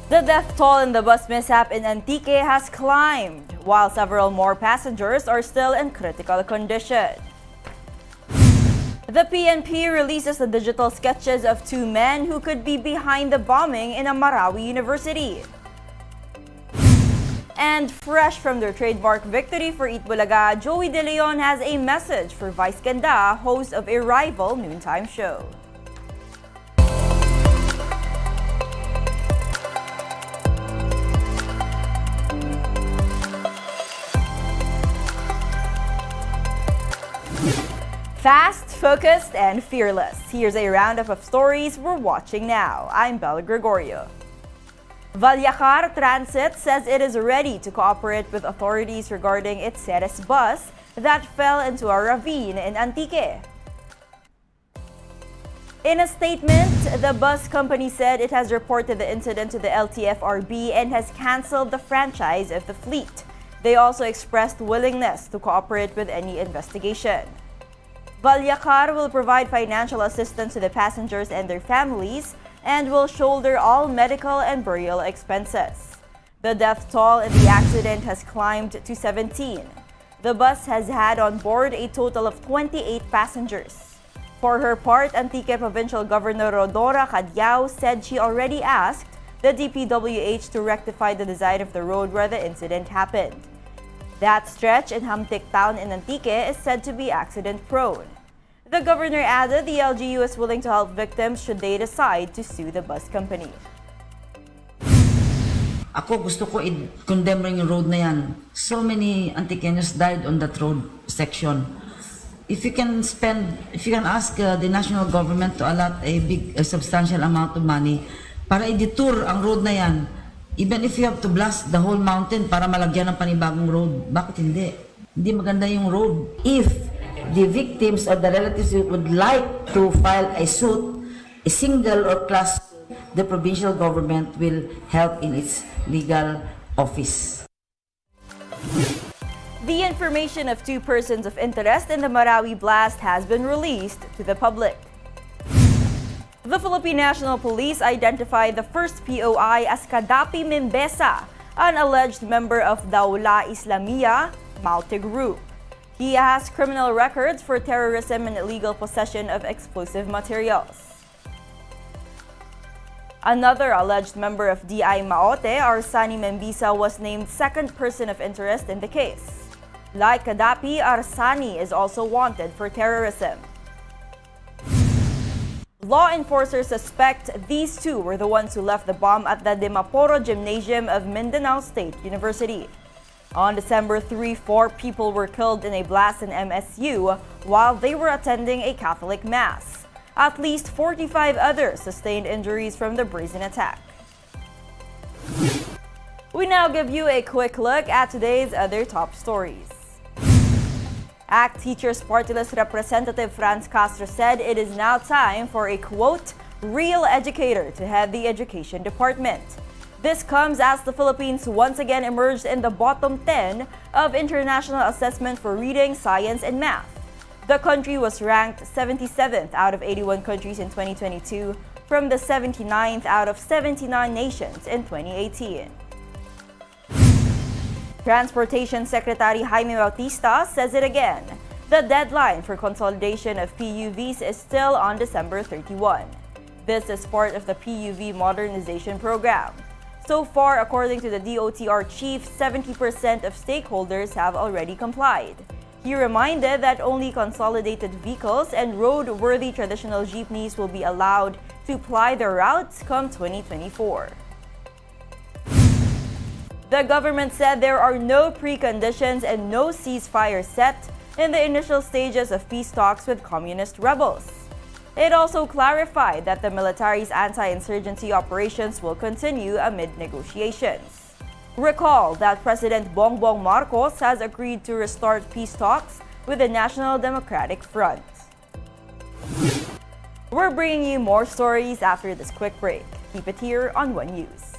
The death toll in the bus mishap in Antique has climbed, while several more passengers are still in critical condition. The PNP releases the digital sketches of two men who could be behind the bombing in a Marawi university. And fresh from their trademark victory for Eat Bulaga, Joey De Leon has a message for Vice Ganda, host of a rival noontime show. Fast, focused, and fearless. Here's a roundup of stories we're watching now. I'm Bella Gregorio. Valyacar Transit says it is ready to cooperate with authorities regarding its Ceres bus that fell into a ravine in Antique. In a statement, the bus company said it has reported the incident to the LTFRB and has canceled the franchise of the fleet. They also expressed willingness to cooperate with any investigation. Valyacar will provide financial assistance to the passengers and their families and will shoulder all medical and burial expenses. The death toll in the accident has climbed to 17. The bus has had on board a total of 28 passengers. For her part, Antique Provincial Governor Rodora Cadyao said she already asked the DPWH to rectify the design of the road where the incident happened. That stretch in Hamtik town in Antique is said to be accident-prone. The governor added the LGU is willing to help victims should they decide to sue the bus company. Ako gusto ko i-condemn rin yung road na yan. So many Antiqueños died on that road section. If you can ask the national government to allot a substantial amount of money para i-detour ang road na yan, even if you have to blast the whole mountain para malagyan ng panibagong road, bakit hindi? Hindi maganda yung road. If the victims or the relatives would like to file a suit, a single or class, the provincial government will help in its legal office. The information of two persons of interest in the Marawi blast has been released to the public. The Philippine National Police identified the first POI as Kadapi Mimbesa, an alleged member of Daula Islamia Maute Group. He has criminal records for terrorism and illegal possession of explosive materials. Another alleged member of DI Maute, Arsani Membisa, was named second person of interest in the case. Like Kadapi, Arsani is also wanted for terrorism. Law enforcers suspect these two were the ones who left the bomb at the Dimaporo Gymnasium of Mindanao State University. On December 3, 4 people were killed in a blast in MSU while they were attending a Catholic Mass. At least 45 others sustained injuries from the brazen attack. We now give you a quick look at today's other top stories. ACT Teachers Party List Representative Franz Castro said it is now time for a, quote, real educator to head the education department. This comes as the Philippines once again emerged in the bottom 10 of international assessment for reading, science, and math. The country was ranked 77th out of 81 countries in 2022 from the 79th out of 79 nations in 2018. Transportation Secretary Jaime Bautista says it again. The deadline for consolidation of PUVs is still on December 31. This is part of the PUV modernization program. So far, according to the DOTR chief, 70% of stakeholders have already complied. He reminded that only consolidated vehicles and road-worthy traditional jeepneys will be allowed to ply their routes come 2024. The government said there are no preconditions and no ceasefire set in the initial stages of peace talks with communist rebels. It also clarified that the military's anti-insurgency operations will continue amid negotiations. Recall that President Bongbong Marcos has agreed to restart peace talks with the National Democratic Front. We're bringing you more stories after this quick break. Keep it here on One News.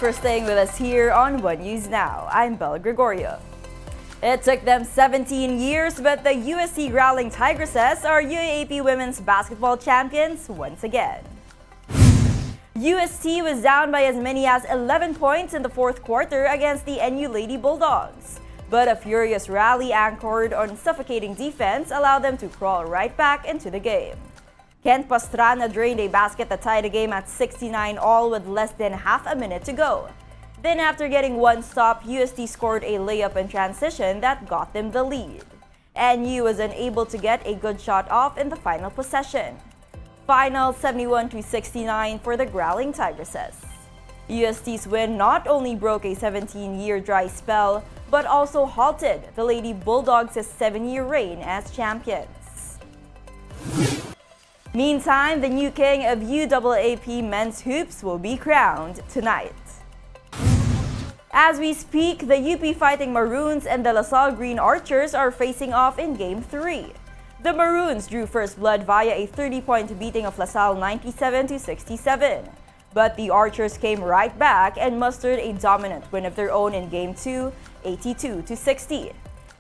for staying with us here on One News Now. I'm Bella Gregorio. It took them 17 years, but the UST Growling Tigresses are UAAP women's basketball champions once again. UST was down by as many as 11 points in the fourth quarter against the NU Lady Bulldogs. But a furious rally anchored on suffocating defense allowed them to crawl right back into the game. Kent Pastrana drained a basket that tied the game at 69 all with less than half a minute to go. Then after getting one stop, UST scored a layup in transition that got them the lead. NU was unable to get a good shot off in the final possession. Final 71-69 for the Growling Tigresses. UST's win not only broke a 17-year dry spell, but also halted the Lady Bulldogs' 7-year reign as champions. Meantime, the new king of UAAP men's hoops will be crowned tonight. As we speak, the UP Fighting Maroons and the Salle Green Archers are facing off in Game 3. The Maroons drew first blood via a 30-point beating of LaSalle 97-67. But the Archers came right back and mustered a dominant win of their own in Game 2, 82-60.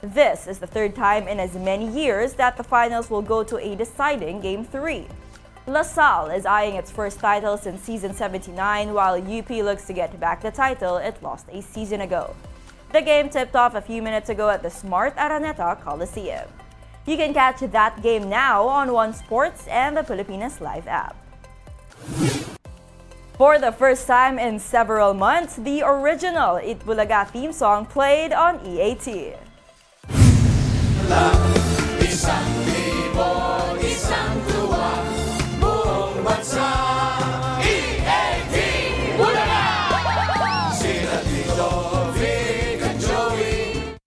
This is the third time in as many years that the finals will go to a deciding Game 3. LaSalle is eyeing its first title since season 79, while UP looks to get back the title it lost a season ago. The game tipped off a few minutes ago at the Smart Araneta Coliseum. You can catch that game now on One Sports and the Pilipinas Live app. For the first time in several months, the original Bulaga theme song played on EAT. Isang libo, isang tuwa, buong bansa, EAT, Bulaga! Sila Tito, Vic, and Joey.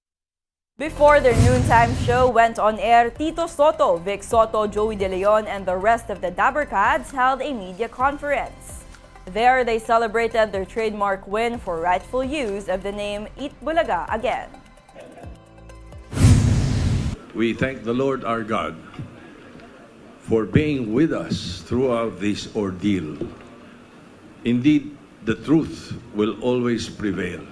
Before their noontime show went on air, Tito Soto, Vic Soto, Joey De Leon, and the rest of the Dabarkads held a media conference. There, they celebrated their trademark win for rightful use of the name Eat Bulaga again. We thank the Lord our God for being with us throughout this ordeal. Indeed, the truth will always prevail.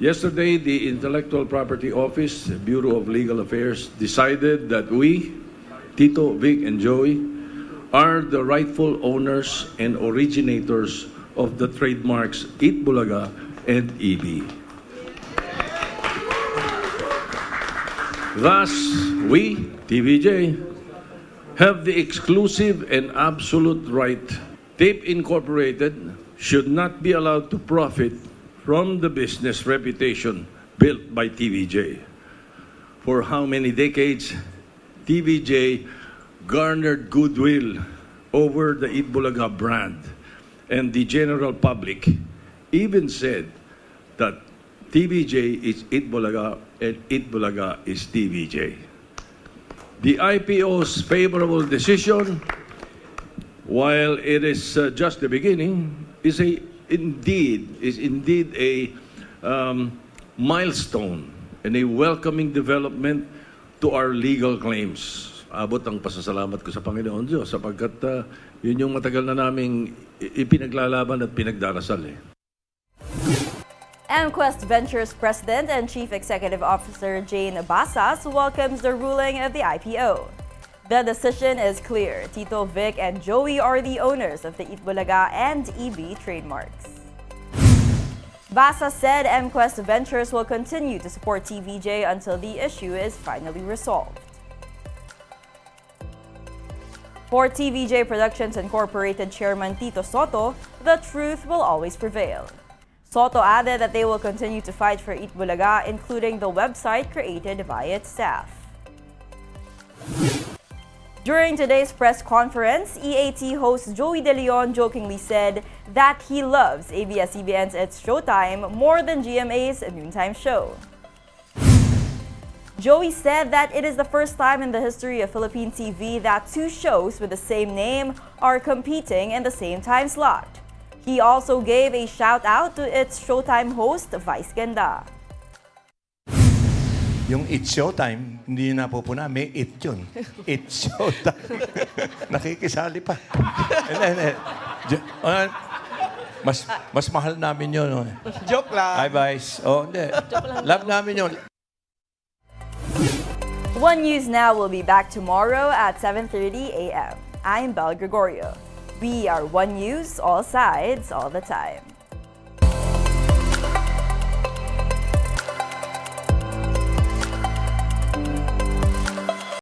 Yesterday, the Intellectual Property Office, Bureau of Legal Affairs, decided that we, Tito, Vic, and Joey, are the rightful owners and originators of the trademarks Eat Bulaga and EB. Thus, we, TVJ, have the exclusive and absolute right. Tape Incorporated should not be allowed to profit from the business reputation built by TVJ. For how many decades, TVJ garnered goodwill over the Eat Bulaga brand, and the general public even said that TVJ is Eat Bulaga and Eat Bulaga is TVJ. The IPO's favorable decision, while it is just the beginning, is indeed a milestone and a welcoming development to our legal claims. Abot ang pasasalamat ko sa Panginoon Diyos sapagkat yun yung matagal na naming ipinaglalaban at pinagdarasal eh. MQuest Ventures President and Chief Executive Officer Jane Basas welcomes the ruling of the IPO. The decision is clear. Tito, Vic, and Joey are the owners of the Eat Bulaga and EB trademarks. Basas said MQuest Ventures will continue to support TVJ until the issue is finally resolved. For TVJ Productions Incorporated Chairman Tito Soto, the truth will always prevail. Soto added that they will continue to fight for Eat Bulaga, including the website created by its staff. During today's press conference, EAT host Joey De Leon jokingly said that he loves ABS-CBN's It's Showtime more than GMA's Noontime Show. Joey said that it is the first time in the history of Philippine TV that two shows with the same name are competing in the same time slot. He also gave a shout-out to its Showtime host, Vice Ganda. Yung It's Showtime, hindi yun napupuna. May it yun. It's Showtime. Nakikisali pa. Mas mahal namin yun. Oh. Joke lang. Hi, Vice. Oh, hindi. Love namin yun. One News Now will be back tomorrow at 7:30 a.m. I'm Bel Gregorio. We are One News, all sides, all the time.